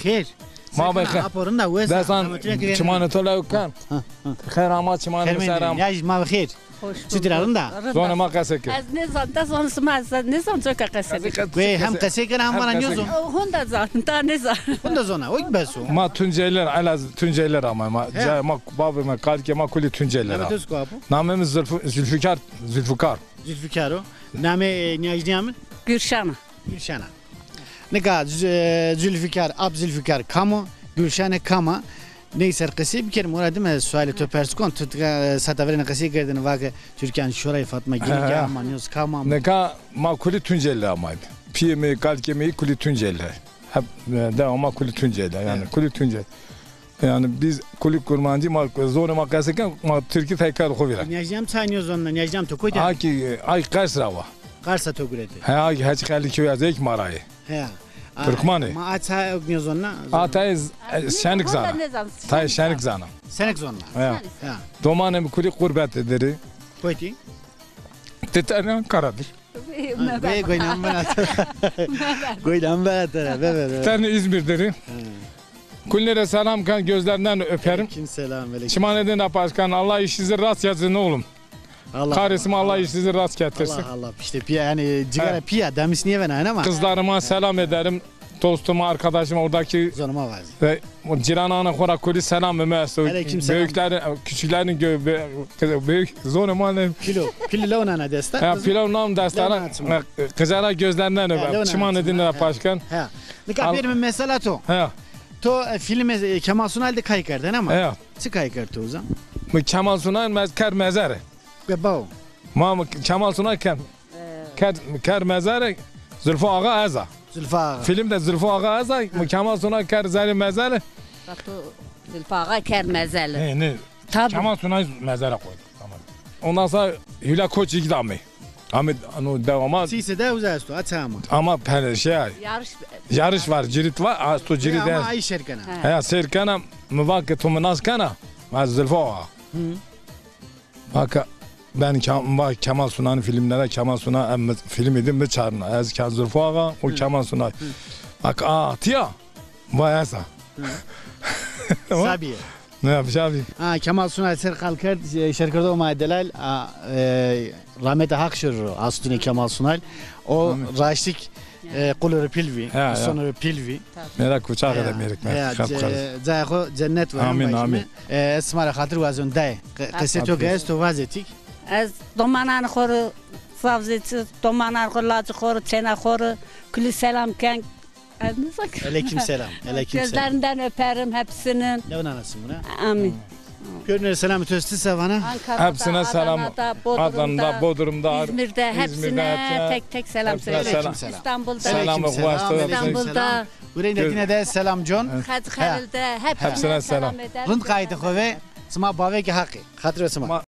بخیر ما بخیر اپورن دا وز دستان چمان تو لوکن خیر اما چمان سرم یاج ما بخیر چطورن دا زون ما قصه که از نزان دستان سماز نزان چه قصه گوی هم قصه کنه هم بنا نیوزون هندا زان تا نزان هندا زونه اوی بسو ما تونجیler alaz tونجیler ama ma babam kaldı ki ma kuli tونجیler نام تو سکوابو namımız Zülfikar Zülfikar'o نام نیاجدیام Gülşan'a Gülşen'a نگاه Zülfikar ab Zülfikar kamu Gülşen'e kama neyse قصه bir kere muradım suali to perskon tut sataverin قصه girdin vakı Türkiye'nin şurayı Fatma Gülge ama news kama neka ma kuli tونجیler ama piyemi kalkemi kuli tونجیler hep devamlı kuli tونجیler yani kuli tونجیler yani biz kuli kurmancı ma zor ma qase ki ma Türkiye tekrar koyuyor نیاجدیام çanıyoruz onunla نیاجدیام to koydu ay karsrava Karsa to güredi ha hiç khali köy az ek marayı he Türkmeni ma atsa ogniyoruz onunla atay şenik zana tay şenik zana senek zonla ya he domanem kuli kurbet ederi koydu Tetanen karadır. Ve goynam ben atar. Goynam ben atar. Ve. Tane İzmir'deri. Kullere selam kan gözlerinden öperim. Aleyküm selam. Şimaneden başkan Allah işinizi rast yazın oğlum. Allah. Karesime Allah işinizi rast getirsin. Allah. İşte piya yani cigara piya demiş niye ben ama. Kızlarıma selam ederim. Dostuma, arkadaşıma oradaki zonuma var. Ve ciranana kora kuli selam emesu. Büyüklerin, küçüklerin büyük zonuma ne? Kilo lavnana destek. Ya pilav nam destana kızlara gözlerinden öperim. Şimaneden başkan. He. Ne kadar bir mesele to. He. To filme Kemal Sunal'de kayıkardın ama. He. Çık kayıkardı o zaman. Kemal Sunal mezker mezarı. Baba. Ma Kemal Sunal ker mezarı Zülfü Ağa Aza. Zülfü Ağa. Filmde Zülfü Ağa Aza Kemal Sunal ker zari mezarı. Zülfü Ağa ker mezarı. Ne? Kemal Sunal mezara koydu. Tamam. Ondan sonra Hülya Koç ikdamı. Ama onu devamı. Sisi de uzasto atama. Ama şey yarış var, cirit var. Asto cirit. Ama ay şerkana. Ya serkana müvakı tumunaz kana. Az Zülfü Ağa. Bak ben Kemal Sunal'ın filmlere Kemal Sunal film edin bir çağırın. Az Zülfü Ağa o Kemal Sunal. Bak tiya. Vay asa. Sabiye. Ne yapacağız abi? Kemal Sunal serkal kerd şarkıda o madelal rahmet hak şurru astuni Kemal Sunal o raştik kulları pilvi sonra pilvi merak uçağı da merak zaho cennet var amin amin esmara hatır vazon day kısato gez to vazetik az domanan xoru savzeti domanan xoru xoru çena xoru kuli selam kan aleyküm selam gözlerinden öperim hepsinin ne anasın buna amin görünür selam töstü savana hepsine selam Adana'da Bodrum'da İzmir'de hepsine tek selam söylüyorum İstanbul'da buraya de selam John Xəlildə hepsine selam ederim Rınd kaydı xove sma bave ki haqqı hatır sma